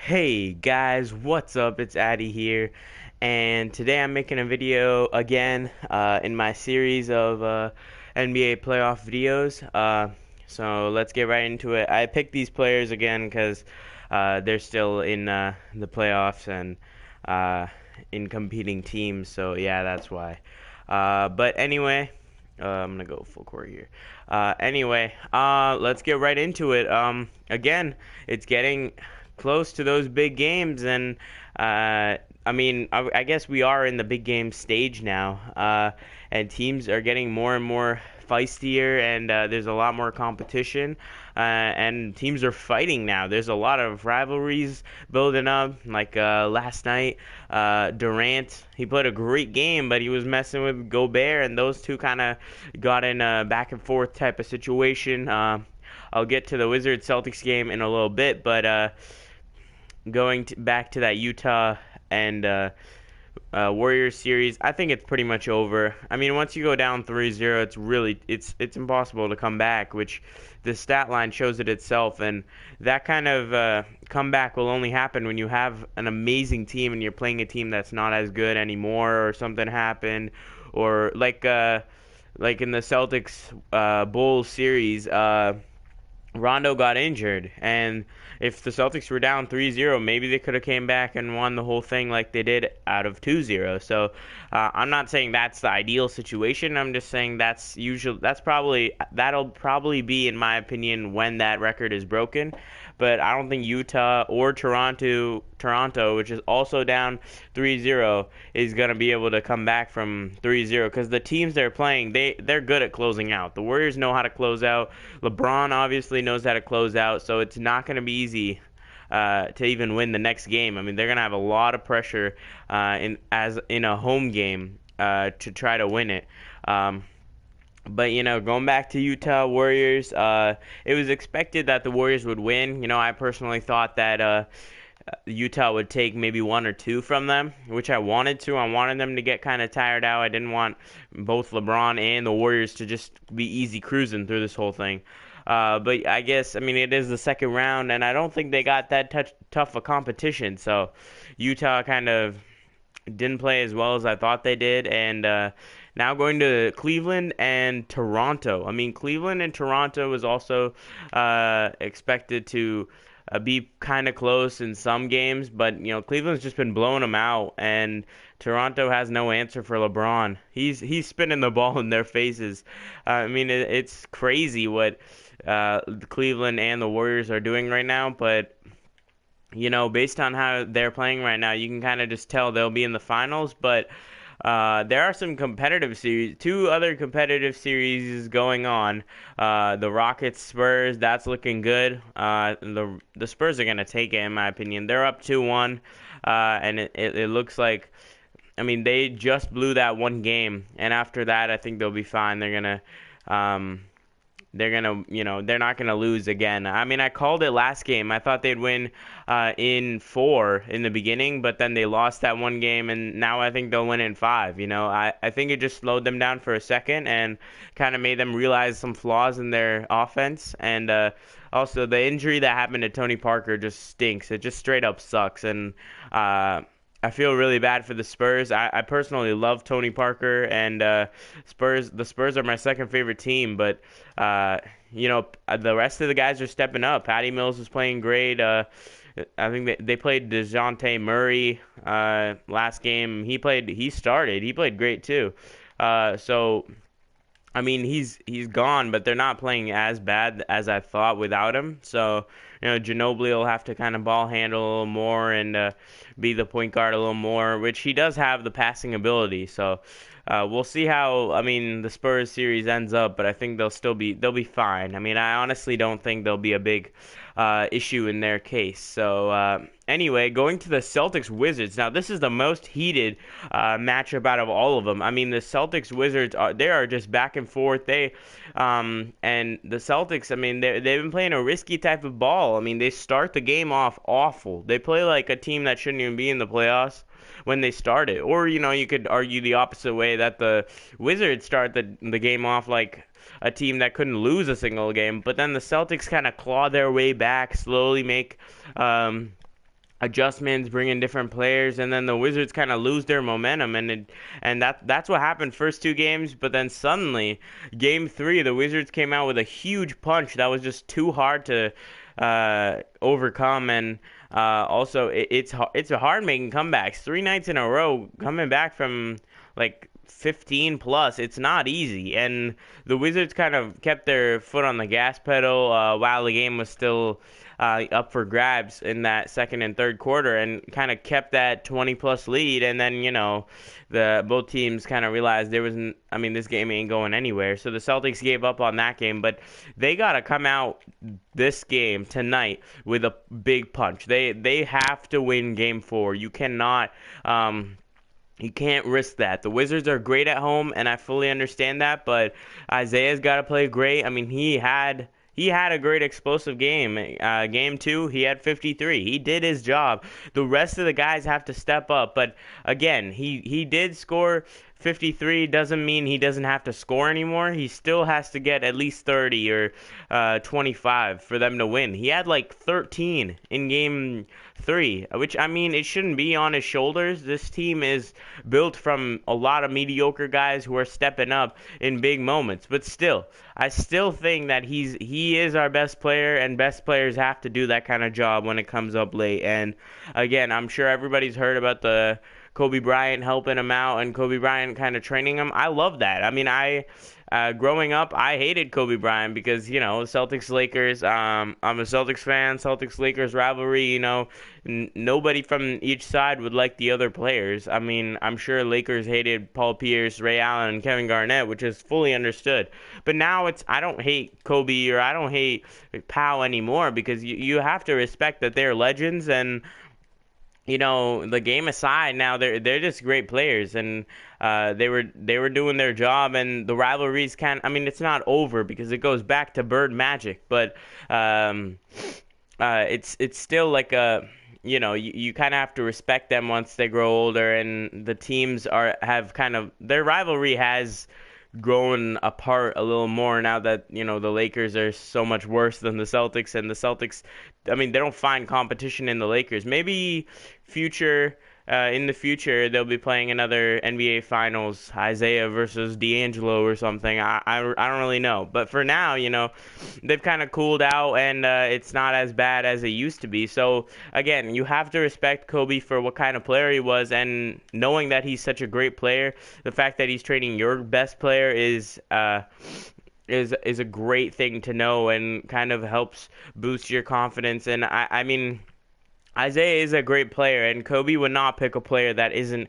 Hey guys, what's up? It's Addy here, and today I'm making a video again in my series of NBA playoff videos. So let's get right into it. I picked these players again because they're still in the playoffs and uh, in competing teams. So yeah, that's why. But anyway, I'm gonna go full court here. Let's get right into it. Again, it's getting close to those big games, and I guess we are in the big game stage now, and teams are getting more and more feistier, and there's a lot more competition, and teams are fighting now. There's a lot of rivalries building up. Like last night, Durant, he played a great game, but he was messing with Gobert, and those two kind of got in a back and forth type of situation. I'll get to the Wizards Celtics game in a little bit, but back to that Utah and Warriors series, I think it's pretty much over. I mean, once you go down 3-0, it's impossible to come back, which the stat line shows it itself, and that kind of comeback will only happen when you have an amazing team and you're playing a team that's not as good anymore, or something happened, or like in the Celtics Bulls series, Rondo got injured, and if the Celtics were down 3-0, maybe they could have came back and won the whole thing like they did out of 2-0. So I'm not saying that's the ideal situation. I'm just saying that'll probably be, in my opinion, when that record is broken. But I don't think Utah or Toronto, which is also down 3-0, is going to be able to come back from 3-0, because the teams they're playing, they're good at closing out. The Warriors know how to close out. LeBron obviously knows how to close out, so it's not going to be easy to even win the next game. I mean, they're going to have a lot of pressure in a home game to try to win it. But, going back to Utah Warriors, it was expected that the Warriors would win. I personally thought that Utah would take maybe one or two from them, which I wanted to. I wanted them to get kind of tired out. I didn't want both LeBron and the Warriors to just be easy cruising through this whole thing. But I guess, I mean, it is the second round, and I don't think they got that tough a competition. So Utah kind of didn't play as well as I thought they did, and now going to Cleveland and Toronto. I mean, Cleveland and Toronto was also expected to be kind of close in some games, but Cleveland's just been blowing them out, and Toronto has no answer for LeBron. He's spinning the ball in their faces. I mean, it's crazy what Cleveland and the Warriors are doing right now, but based on how they're playing right now, you can kind of just tell they'll be in the finals. But there are some competitive series, two other competitive series going on. The Rockets Spurs, that's looking good. The Spurs are gonna take it, in my opinion. They're up 2-1, and it looks like, I mean, they just blew that one game, and after that, I think they'll be fine. They're not gonna lose again. I mean, I called it last game. I thought they'd win in 4 in the beginning, but then they lost that one game, and now I think they'll win in 5. I think it just slowed them down for a second and kind of made them realize some flaws in their offense. And also, the injury that happened to Tony Parker just stinks. It just straight up sucks, and I feel really bad for the Spurs. I personally love Tony Parker, and the Spurs are my second favorite team, but the rest of the guys are stepping up. Patty Mills is playing great. I think they played DeJounte Murray last game. He started. He played great too. So I mean, he's gone, but they're not playing as bad as I thought without him. So, Ginobili will have to kind of ball handle a little more and be the point guard a little more, which he does have the passing ability. So, we'll see how, I mean, the Spurs series ends up, but I think they'll be fine. I mean, I honestly don't think there'll be a big issue in their case. So, anyway, going to the Celtics Wizards. Now, this is the most heated matchup out of all of them. I mean, the Celtics Wizards are just back and forth. And the Celtics, I mean, they've been playing a risky type of ball. I mean, they start the game off awful. They play like a team that shouldn't even be in the playoffs when they start it. Or, you could argue the opposite way, that the Wizards start the game off like a team that couldn't lose a single game, but then the Celtics kind of claw their way back, slowly make a adjustments, bring in different players, and then the Wizards kind of lose their momentum, and that's what happened first two games. But then suddenly, game three, the Wizards came out with a huge punch that was just too hard to overcome, and also it's a hard making comebacks. Three nights in a row coming back from like 15 plus, it's not easy, and the Wizards kind of kept their foot on the gas pedal while the game was still up for grabs in that second and third quarter, and kind of kept that 20 plus lead. And then the both teams kind of realized this game ain't going anywhere, so the Celtics gave up on that game. But they got to come out this game tonight with a big punch. They have to win game four. You cannot you can't risk that. The Wizards are great at home, and I fully understand that, but Isaiah's got to play great. I mean, he had a great explosive game. Game two, he had 53. He did his job. The rest of the guys have to step up. But again, he did score 53. Doesn't mean he doesn't have to score anymore. He still has to get at least 30 or 25 for them to win. He had like 13 in game three, which, I mean, it shouldn't be on his shoulders. This team is built from a lot of mediocre guys who are stepping up in big moments. But still, I still think that he is our best player, and best players have to do that kind of job when it comes up late. And again, I'm sure everybody's heard about the Kobe Bryant helping him out and Kobe Bryant kind of training him. I love that. I mean, growing up, I hated Kobe Bryant because, Celtics Lakers, I'm a Celtics fan, Celtics Lakers rivalry, nobody from each side would like the other players. I mean, I'm sure Lakers hated Paul Pierce, Ray Allen, and Kevin Garnett, which is fully understood. But now I don't hate Kobe or I don't hate Powell anymore, because you have to respect that they're legends. And the game aside, now they're just great players, and they were doing their job, and the rivalries it's not over because it goes back to Bird Magic, but it's still like you kind of have to respect them once they grow older, and the teams have kind of, their rivalry has grown apart a little more now that the Lakers are so much worse than the Celtics, and the Celtics, I mean, they don't find competition in the Lakers. Maybe in the future they'll be playing another NBA Finals, Isaiah versus D'Angelo or something. I don't really know, but for now, they've kind of cooled out, and it's not as bad as it used to be. So again, you have to respect Kobe for what kind of player he was, and knowing that he's such a great player, the fact that he's training your best player is a great thing to know, and kind of helps boost your confidence. And I mean, Isaiah is a great player, and Kobe would not pick a player that isn't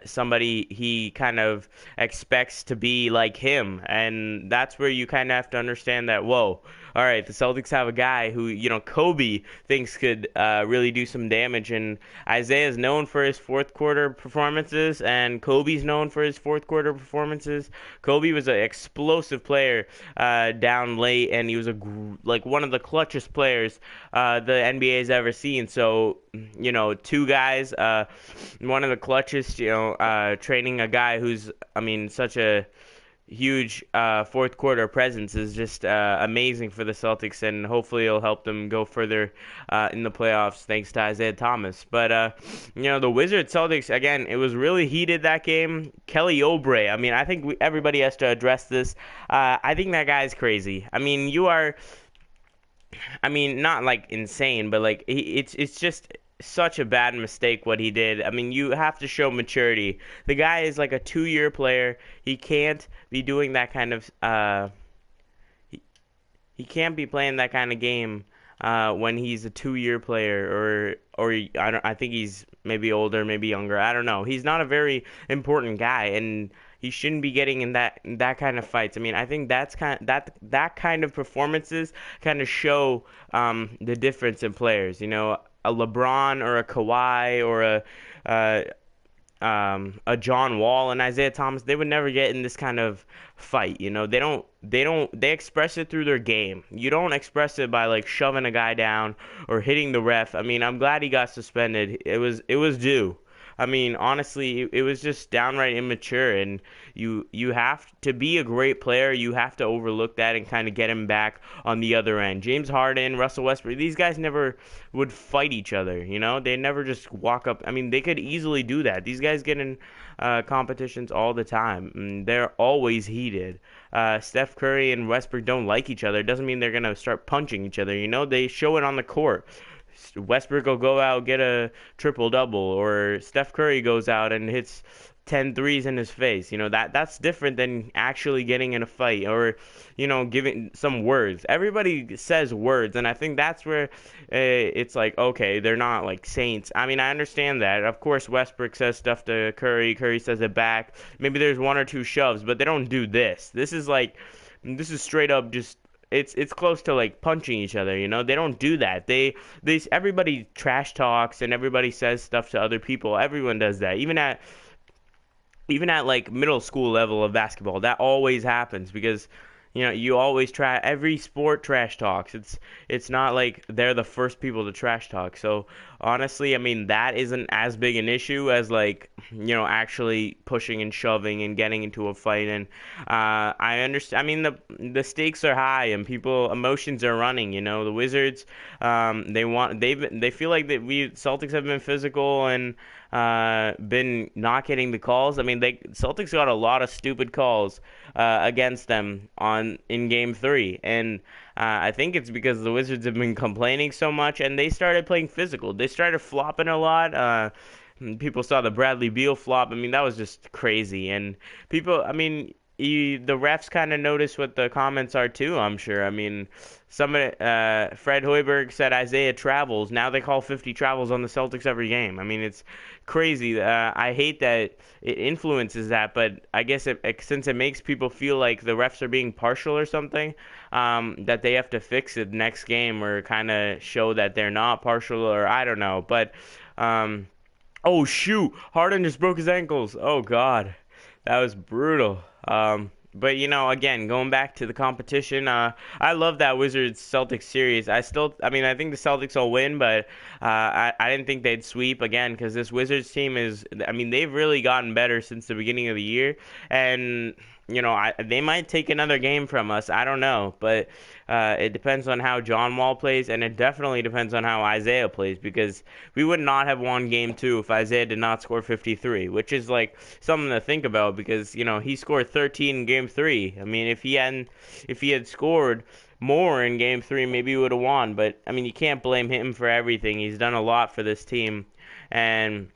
somebody he kind of expects to be like him. And that's where you kind of have to understand that, whoa, all right, the Celtics have a guy who, Kobe thinks could really do some damage. And Isaiah is known for his fourth quarter performances, and Kobe's known for his fourth quarter performances. Kobe was an explosive player down late, and he was one of the clutchest players the NBA has ever seen. So, two guys, one of the clutchest, training a guy who's, such a huge fourth quarter presence is just amazing for the Celtics, and hopefully it'll help them go further in the playoffs thanks to IsaiahThomas. But the Wizards Celtics, again, it was really heated that game. Kelly Oubre, I think everybody has to address this. I think that guy's crazy. Not like insane, but like it's just such a bad mistake what he did. You have to show maturity. The guy is like a 2-year player. He can't be doing that kind of he can't be playing that kind of game when he's a 2-year player, or I think he's maybe older, maybe younger. I don't know. He's not a very important guy, and he shouldn't be getting in that kind of fights. I think that kind of performances kind of show the difference in players. A LeBron or a Kawhi or a John Wall and IsaiahThomas, they would never get in this kind of fight. They express it through their game. You don't express it by like shoving a guy down or hitting the ref. I'm glad he got suspended. It was due. I mean, honestly, it was just downright immature, and you have to be a great player. You have to overlook that and kind of get him back on the other end. James Harden, Russell Westbrook, these guys never would fight each other. They never just walk up. I mean, they could easily do that. These guys get in competitions all the time, and they're always heated. Steph Curry and Westbrook don't like each other. It doesn't mean they're gonna start punching each other. They show it on the court. Westbrook will go out get a triple double, or Steph Curry goes out and hits 10 threes in his face. That's different than actually getting in a fight, or giving some words. Everybody says words, and I think that's where it's like, okay, they're not like saints. I mean, I understand that. Of course, Westbrook says stuff to Curry. Curry says it back. Maybe there's one or two shoves, but they don't do this. This is straight up just it's close to like punching each other. They don't do that. They everybody trash talks and everybody says stuff to other people. Everyone does that. Even at like middle school level of basketball, that always happens, because you always try. Every sport trash talks. It's not like they're the first people to trash talk. So honestly, I mean, that isn't as big an issue as like actually pushing and shoving and getting into a fight. And I understand. I mean, the stakes are high and emotions are running. The Wizards, they feel like that we Celtics have been physical and been not getting the calls. I mean, Celtics got a lot of stupid calls against them in Game 3, and I think it's because the Wizards have been complaining so much, and they started playing physical. They started flopping a lot. People saw the Bradley Beal flop. I mean, that was just crazy, and I mean, the refs kind of notice what the comments are too, I'm sure. I mean, Fred Hoiberg said Isaiah travels. Now they call 50 travels on the Celtics every game. I mean, it's crazy. I hate that it influences that, but I guess since it makes people feel like the refs are being partial or something, that they have to fix it next game, or kind of show that they're not partial, or I don't know. But, oh shoot, Harden just broke his ankles. Oh God, that was brutal. But again, going back to the competition, I love that Wizards Celtics series. I mean, I think the Celtics will win, but I didn't think they'd sweep again, because this Wizards team I mean, they've really gotten better since the beginning of the year, and they might take another game from us. I don't know, but it depends on how John Wall plays, and it definitely depends on how Isaiah plays, because we would not have won Game 2 if Isaiah did not score 53, which is like something to think about, because he scored 13 in Game 3. I mean, if he had scored more in Game 3, maybe we would have won. But I mean, you can't blame him for everything. He's done a lot for this team, and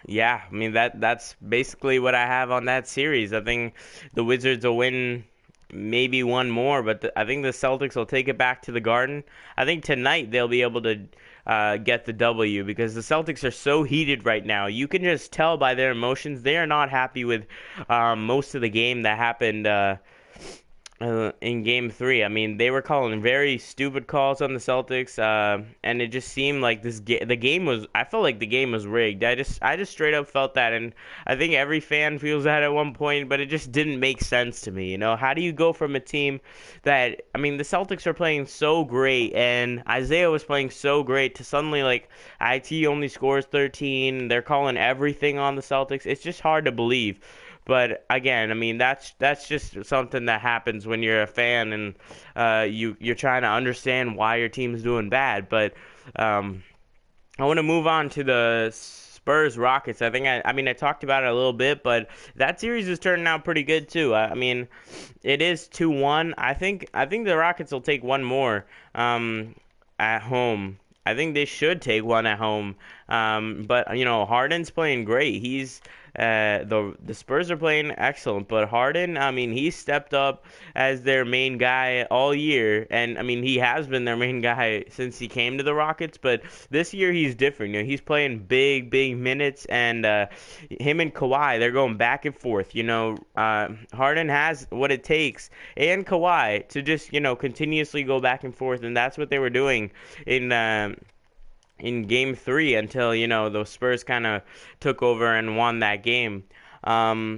yeah, I mean, that's basically what I have on that series. I think the Wizards will win maybe one more, but I think the Celtics will take it back to the Garden. I think tonight they'll be able to get the W, because the Celtics are so heated right now. You can just tell by their emotions. They are not happy with most of the game that happened in Game 3. I mean, they were calling very stupid calls on the Celtics, and it just seemed like the game was. I felt like the game was rigged. I just straight up felt that, and I think every fan feels that at one point. But it just didn't make sense to me. How do you go from a team that, I mean, the Celtics are playing so great, and Isaiah was playing so great, to suddenly like IT only scores 13. They're calling everything on the Celtics. It's just hard to believe. But again, I mean, that's just something that happens when you're a fan, and you're trying to understand why your team's doing bad. But I want to move on to the Spurs Rockets. I mean, I talked about it a little bit, but that series is turning out pretty good too. I mean, it is 2-1. I think the Rockets will take one more at home. I think they should take one at home. But Harden's playing great. The Spurs are playing excellent, but Harden, I mean, he stepped up as their main guy all year, and I mean, he has been their main guy since he came to the Rockets, but this year he's different. He's playing big minutes, and him and Kawhi, they're going back and forth. Harden has what it takes, and Kawhi, to just continuously go back and forth, and that's what they were doing in Game 3 until the Spurs kind of took over and won that game. But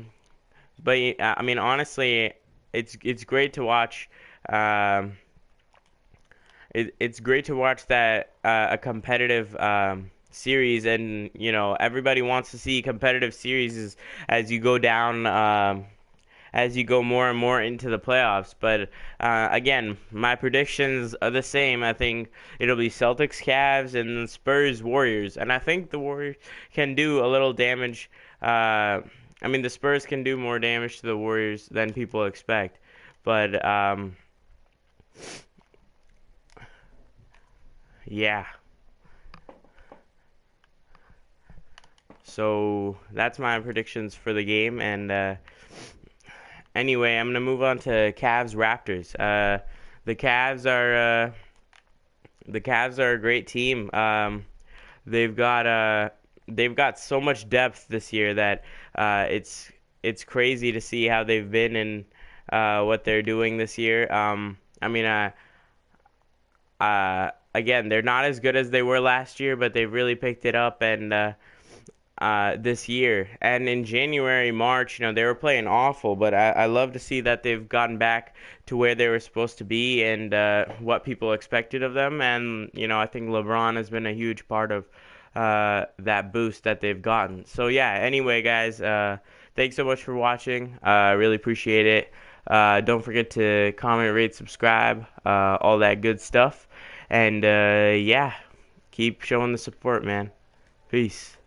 I mean, honestly, it's great to watch. It's great to watch that a competitive series, and everybody wants to see competitive series as you go down. As you go more and more into the playoffs. But again, my predictions are the same. I think it'll be Celtics, Cavs, and Spurs, Warriors. And I think the Warriors can do a little damage. I mean, the Spurs can do more damage to the Warriors than people expect. But yeah. So that's my predictions for the game. And anyway, I'm gonna move on to Cavs Raptors. The Cavs are uh, the Cavs are a great team. They've got uh, they've got so much depth this year that it's crazy to see how they've been and what they're doing this year. I mean, again, they're not as good as they were last year, but they've really picked it up and this year. And in January, March, they were playing awful, but I love to see that they've gotten back to where they were supposed to be and what people expected of them. And, I think LeBron has been a huge part of that boost that they've gotten. So, yeah, anyway, guys, thanks so much for watching. I really appreciate it. Don't forget to comment, rate, subscribe, all that good stuff. And, yeah, keep showing the support, man. Peace.